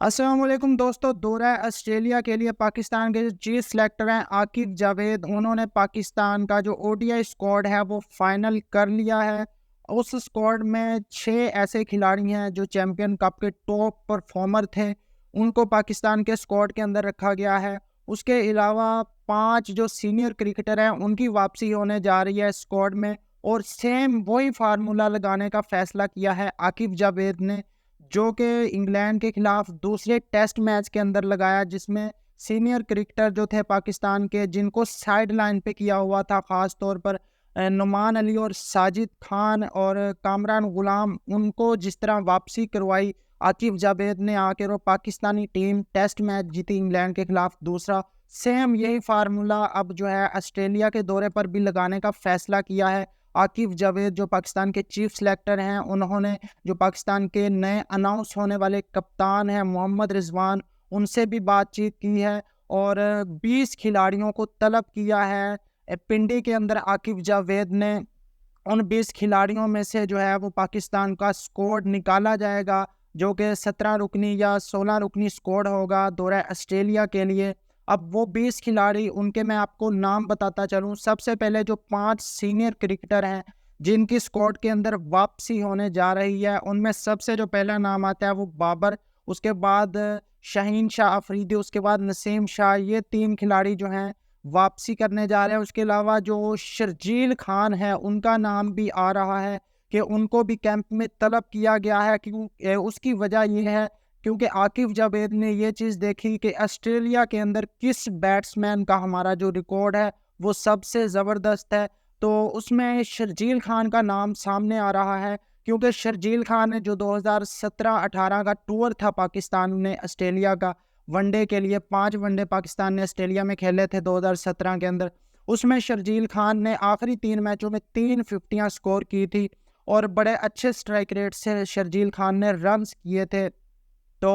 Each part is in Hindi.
अस्सलाम वालेकुम दोस्तों। दौरा ऑस्ट्रेलिया के लिए पाकिस्तान के जो चीफ सेलेक्टर हैं आकिब जावेद, उन्होंने पाकिस्तान का जो ओडीआई स्क्वाड है वो फाइनल कर लिया है। उस स्क्वाड में 6 ऐसे खिलाड़ी हैं जो चैंपियन कप के टॉप परफॉर्मर थे, उनको पाकिस्तान के स्क्वाड के अंदर रखा गया है। उसके अलावा 5 जो सीनियर क्रिकेटर हैं उनकी वापसी होने जा रही है स्क्वाड में, और सेम वही फार्मूला लगाने का फैसला किया है आकिब जावेद ने, जो कि इंग्लैंड के खिलाफ दूसरे टेस्ट मैच के अंदर लगाया, जिसमें सीनियर क्रिकेटर जो थे पाकिस्तान के, जिनको साइड लाइन पे किया हुआ था, ख़ास तौर पर नुमान अली और साजिद खान और कामरान गुलाम, उनको जिस तरह वापसी करवाई आकिब जावेद ने आकर, और पाकिस्तानी टीम टेस्ट मैच जीती इंग्लैंड के खिलाफ दूसरा, सेम यही फार्मूला अब जो है ऑस्ट्रेलिया के दौरे पर भी लगाने का फैसला किया है आकिब जावेद। जो पाकिस्तान के चीफ सेलेक्टर हैं, उन्होंने जो पाकिस्तान के नए अनाउंस होने वाले कप्तान हैं मोहम्मद रिजवान, उनसे भी बातचीत की है और 20 खिलाड़ियों को तलब किया है पिंडी के अंदर आकिब जावेद ने। उन 20 खिलाड़ियों में से जो है वो पाकिस्तान का स्क्वाड निकाला जाएगा, जो कि 17 रुकनी या 16 रुकनी स्क्वाड होगा दौरा ऑस्ट्रेलिया के लिए। अब वो 20 खिलाड़ी, उनके मैं आपको नाम बताता चलूँ। सबसे पहले जो 5 सीनियर क्रिकेटर हैं जिनकी स्क्वाड के अंदर वापसी होने जा रही है, उनमें सबसे जो पहला नाम आता है वो बाबर, उसके बाद शाहीन शाह अफरीदी, उसके बाद नसीम शाह। ये 3 खिलाड़ी जो हैं वापसी करने जा रहे हैं। उसके अलावा जो शर्जील खान है, उनका नाम भी आ रहा है कि उनको भी कैंप में तलब किया गया है। क्यों उसकी वजह यह है क्योंकि आकिब जावेद ने ये चीज़ देखी कि ऑस्ट्रेलिया के अंदर किस बैट्समैन का हमारा जो रिकॉर्ड है वो सबसे ज़बरदस्त है, तो उसमें शर्जील खान का नाम सामने आ रहा है। क्योंकि शर्जील खान ने जो 2017-18 का टूर था पाकिस्तान ने ऑस्ट्रेलिया का, वनडे के लिए 5 वनडे पाकिस्तान ने ऑस्ट्रेलिया में खेले थे 2017 के अंदर, उसमें शर्जील खान ने आखिरी 3 मैचों में 3 फिफ्टियाँ स्कोर की थी और बड़े अच्छे स्ट्राइक रेट से शर्जील खान ने रन्स किए थे। तो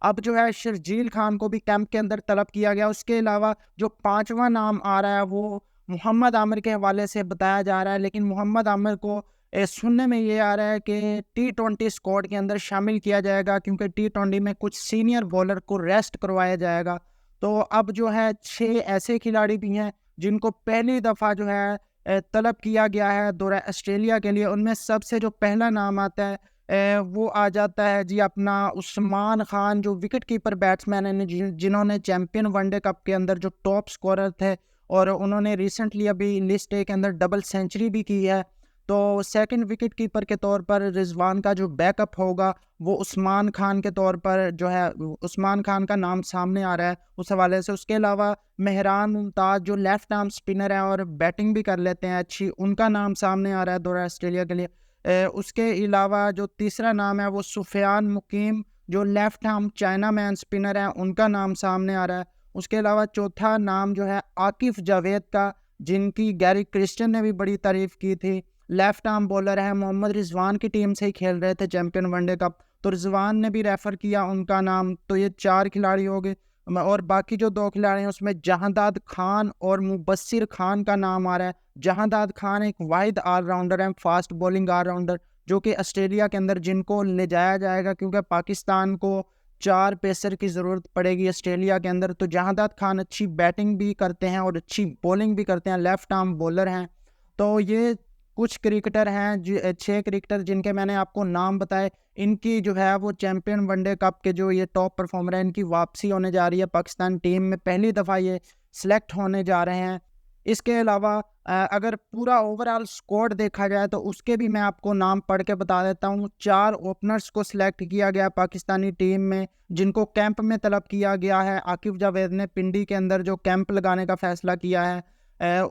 अब जो है शर्जील खान को भी कैंप के अंदर तलब किया गया। उसके अलावा जो 5वां नाम आ रहा है वो मोहम्मद आमिर के हवाले से बताया जा रहा है, लेकिन मोहम्मद आमिर को सुनने में ये आ रहा है कि T20 स्क्वाड के अंदर शामिल किया जाएगा, क्योंकि T20 में कुछ सीनियर बॉलर को रेस्ट करवाया जाएगा। तो अब जो है 6 ऐसे खिलाड़ी भी हैं जिनको पहली दफ़ा जो है तलब किया गया है दौरा ऑस्ट्रेलिया के लिए। उनमें सबसे जो पहला नाम आता है वो आ जाता है जी अपना उस्मान खान, जो विकेट कीपर बैट्समैन हैं जिन्होंने चैंपियन वनडे कप के अंदर जो टॉप स्कोरर थे, और उन्होंने रिसेंटली अभी लिस्ट ए के अंदर डबल सेंचुरी भी की है। तो सेकंड विकेट कीपर के तौर पर रिजवान का जो बैकअप होगा वो उस्मान खान के तौर पर जो है, उस्मान खान का नाम सामने आ रहा है उस हवाले से। उसके अलावा मेहरान मुमताज़ जो लेफ्ट आर्म स्पिनर है और बैटिंग भी कर लेते हैं अच्छी, उनका नाम सामने आ रहा है दौरा ऑस्ट्रेलिया के लिए। उसके अलावा जो तीसरा नाम है वो सुफियान मुकीम, जो left arm China man spinner है, उनका नाम सामने आ रहा है। उसके अलावा चौथा नाम जो है आकिफ जावेद का, जिनकी गैरी क्रिस्टियन ने भी बड़ी तारीफ की थी, लेफ्ट आर्म बॉलर है, मोहम्मद रिजवान की टीम से ही खेल रहे थे चैंपियन वनडे कप, तो रिजवान ने भी रेफर किया उनका नाम। तो ये 4 खिलाड़ी हो गए, और बाकी जो 2 खिलाड़ी हैं उसमें जहांदाद खान और मुबस्सिर खान का नाम आ रहा है। जहांदाद खान एक वाहिद ऑलराउंडर है, फास्ट बॉलिंग ऑलराउंडर, जो कि ऑस्ट्रेलिया के अंदर जिनको ले जाया जाएगा, क्योंकि पाकिस्तान को 4 पेसर की ज़रूरत पड़ेगी ऑस्ट्रेलिया के अंदर। तो जहांदाद खान अच्छी बैटिंग भी करते हैं और अच्छी बॉलिंग भी करते हैं, लेफ्ट आर्म बॉलर हैं। तो ये कुछ क्रिकेटर हैं 6 क्रिकेटर जिनके मैंने आपको नाम बताए, इनकी जो है वो चैंपियन वनडे कप के जो ये टॉप परफॉर्मर हैं, इनकी वापसी होने जा रही है पाकिस्तान टीम में, पहली दफ़ा ये सिलेक्ट होने जा रहे हैं। इसके अलावा अगर पूरा ओवरऑल स्क्वाड देखा जाए तो उसके भी मैं आपको नाम पढ़ के बता देता हूँ। 4 ओपनर्स को सिलेक्ट किया गया पाकिस्तानी टीम में, जिनको कैंप में तलब किया गया है। आकिब जावेद ने पिंडी के अंदर जो कैंप लगाने का फैसला किया है,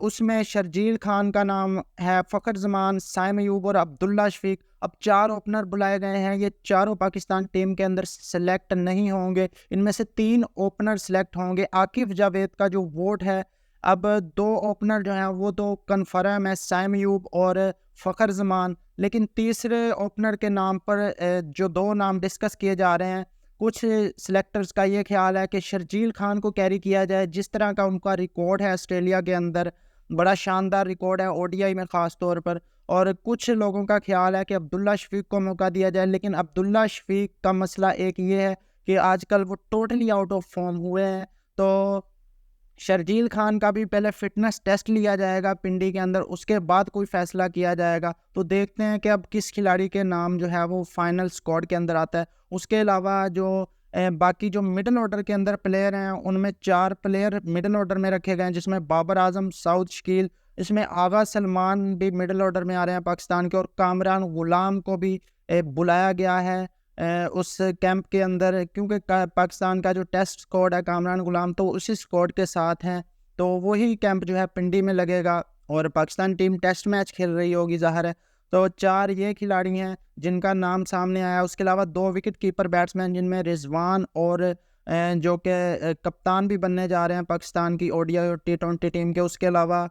उसमें शर्जील खान का नाम है, फ़खर जमान, साइम अयूब और अब्दुल्ला शफीक। अब 4 ओपनर बुलाए गए हैं, ये चारों पाकिस्तान टीम के अंदर सेलेक्ट नहीं होंगे, इनमें से 3 ओपनर सेलेक्ट होंगे। आकिब जावेद का जो वोट है, अब 2 ओपनर जो हैं वो तो कन्फर्म है, साइम अयूब और फ़खर जमान, लेकिन तीसरे ओपनर के नाम पर जो 2 नाम डिस्कस किए जा रहे हैं, कुछ सिलेक्टर्स का ये ख्याल है कि शर्जील खान को कैरी किया जाए, जिस तरह का उनका रिकॉर्ड है ऑस्ट्रेलिया के अंदर, बड़ा शानदार रिकॉर्ड है ओडीआई में ख़ास तौर पर। और कुछ लोगों का ख्याल है कि अब्दुल्ला शफीक को मौका दिया जाए, लेकिन अब्दुल्ला शफीक का मसला एक ये है कि आजकल वो टोटली आउट ऑफ फॉर्म हुए हैं। तो शर्जील खान का भी पहले फिटनेस टेस्ट लिया जाएगा पिंडी के अंदर, उसके बाद कोई फैसला किया जाएगा। तो देखते हैं कि अब किस खिलाड़ी के नाम जो है वो फाइनल स्क्वाड के अंदर आता है। उसके अलावा जो बाकी जो मिडल ऑर्डर के अंदर प्लेयर हैं उनमें 4 प्लेयर मिडल ऑर्डर में रखे गए हैं, जिसमें बाबर आजम, साउद शकील, इसमें आगा सलमान भी मिडल ऑर्डर में आ रहे हैं पाकिस्तान के, और कामरान गुलाम को भी बुलाया गया है उस कैंप के अंदर, क्योंकि पाकिस्तान का जो टेस्ट स्क्वाड है कामरान गुलाम तो उसी स्क्वाड के साथ हैं। तो वही कैंप जो है पिंडी में लगेगा और पाकिस्तान टीम टेस्ट मैच खेल रही होगी ज़ाहिर है। तो 4 ये खिलाड़ी हैं जिनका नाम सामने आया। उसके अलावा 2 विकेट कीपर बैट्समैन जिनमें रिजवान और जो कि कप्तान भी बनने जा रहे हैं पाकिस्तान की ओडीआई और T20 टीम के। उसके अलावा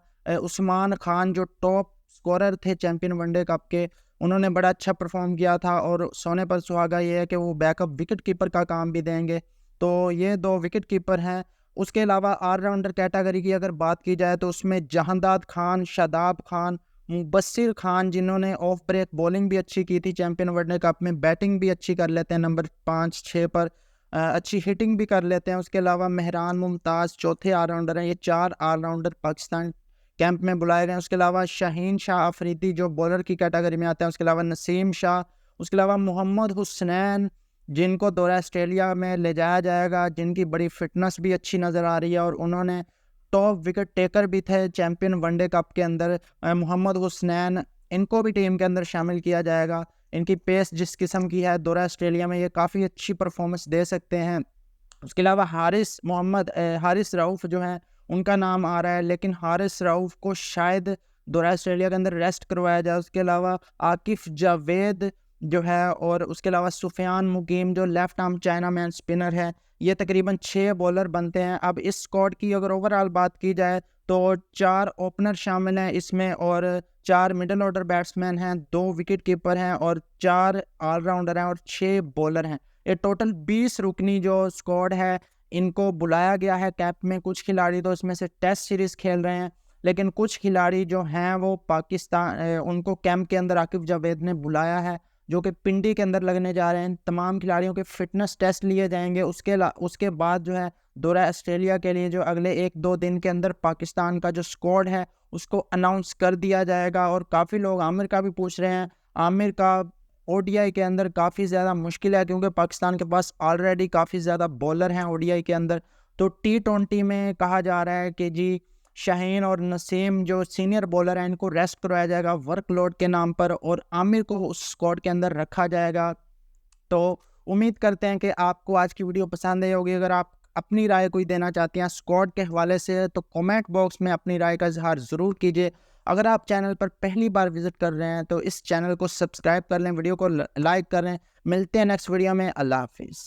उस्मान खान जो टॉप स्कोरर थे चैंपियन वनडे कप के, उन्होंने बड़ा अच्छा परफॉर्म किया था और सोने पर सुहागा ये है कि वो बैकअप विकेट कीपर का काम भी देंगे। तो ये 2 विकेट कीपर हैं। उसके अलावा ऑलराउंडर कैटेगरी की अगर बात की जाए तो उसमें जहांदाद खान, शादाब खान, मुबस्सिर खान, जिन्होंने ऑफ ब्रेक बॉलिंग भी अच्छी की थी चैंपियन वनडे कप में, बैटिंग भी अच्छी कर लेते हैं नंबर 5-6 पर, अच्छी हिटिंग भी कर लेते हैं। उसके अलावा मेहरान मुमताज़ चौथे ऑलराउंडर हैं। ये 4 ऑलराउंडर पाकिस्तान कैंप में बुलाए गए हैं। उसके अलावा शाहीन शाह अफरीदी जो बॉलर की कैटेगरी में आते हैं। उसके अलावा नसीम शाह, उसके अलावा मोहम्मद हुसनैन जिनको दौरा ऑस्ट्रेलिया में ले जाया जाएगा, जिनकी बड़ी फिटनेस भी अच्छी नज़र आ रही है और उन्होंने टॉप विकेट टेकर भी थे चैंपियन वनडे कप के अंदर। मोहम्मद हुसनैन, इनको भी टीम के अंदर शामिल किया जाएगा। इनकी पेस जिस किस्म की है दौरा ऑस्ट्रेलिया में ये काफ़ी अच्छी परफॉर्मेंस दे सकते हैं। उसके अलावा हारिस रऊफ़ जो हैं उनका नाम आ रहा है, लेकिन हारिस रऊफ़ को शायद दौरा ऑस्ट्रेलिया के अंदर रेस्ट करवाया जाए। उसके अलावा आकिफ जावेद जो है, और उसके अलावा सुफियान मुकीम जो left arm China man spinner है। ये तकरीबन 6 बॉलर बनते हैं। अब इस स्क्वाड की अगर ओवरऑल बात की जाए तो 4 ओपनर शामिल हैं इसमें, और 4 मिडल ऑर्डर बैट्समैन हैं, 2 विकेट कीपर हैं और 4 ऑलराउंडर हैं और 6 बॉलर हैं। ये टोटल 20 रुकनी जो स्क्वाड है इनको बुलाया गया है कैंप में। कुछ खिलाड़ी तो इसमें से टेस्ट सीरीज़ खेल रहे हैं, लेकिन कुछ खिलाड़ी जो हैं वो पाकिस्तान उनको कैंप के अंदर आकिफ जावेद ने बुलाया है, जो कि पिंडी के अंदर लगने जा रहे हैं। तमाम खिलाड़ियों के फिटनेस टेस्ट लिए जाएंगे। उसके बाद जो है दौरा ऑस्ट्रेलिया के लिए जो अगले 1-2 दिन के अंदर पाकिस्तान का जो स्क्वाड है उसको अनाउंस कर दिया जाएगा। और काफ़ी लोग आमिर का भी पूछ रहे हैं। आमिर का ओडीआई के अंदर काफ़ी ज़्यादा मुश्किल है, क्योंकि पाकिस्तान के पास ऑलरेडी काफ़ी ज़्यादा बॉलर हैं ओडीआई के अंदर। तो T20 में कहा जा रहा है कि जी शाहीन और नसीम जो सीनियर बॉलर हैं इनको रेस्ट करवाया जाएगा वर्कलोड के नाम पर, और आमिर को उस स्क्वाड के अंदर रखा जाएगा। तो उम्मीद करते हैं कि आपको आज की वीडियो पसंद आई होगी। अगर आप अपनी राय कोई देना चाहते हैं स्क्वाड के हवाले से तो कमेंट बॉक्स में अपनी राय का इजहार ज़रूर कीजिए। अगर आप चैनल पर पहली बार विजिट कर रहे हैं तो इस चैनल को सब्सक्राइब कर लें, वीडियो को लाइक कर लें। मिलते हैं नेक्स्ट वीडियो में। अल्लाह हाफिज़।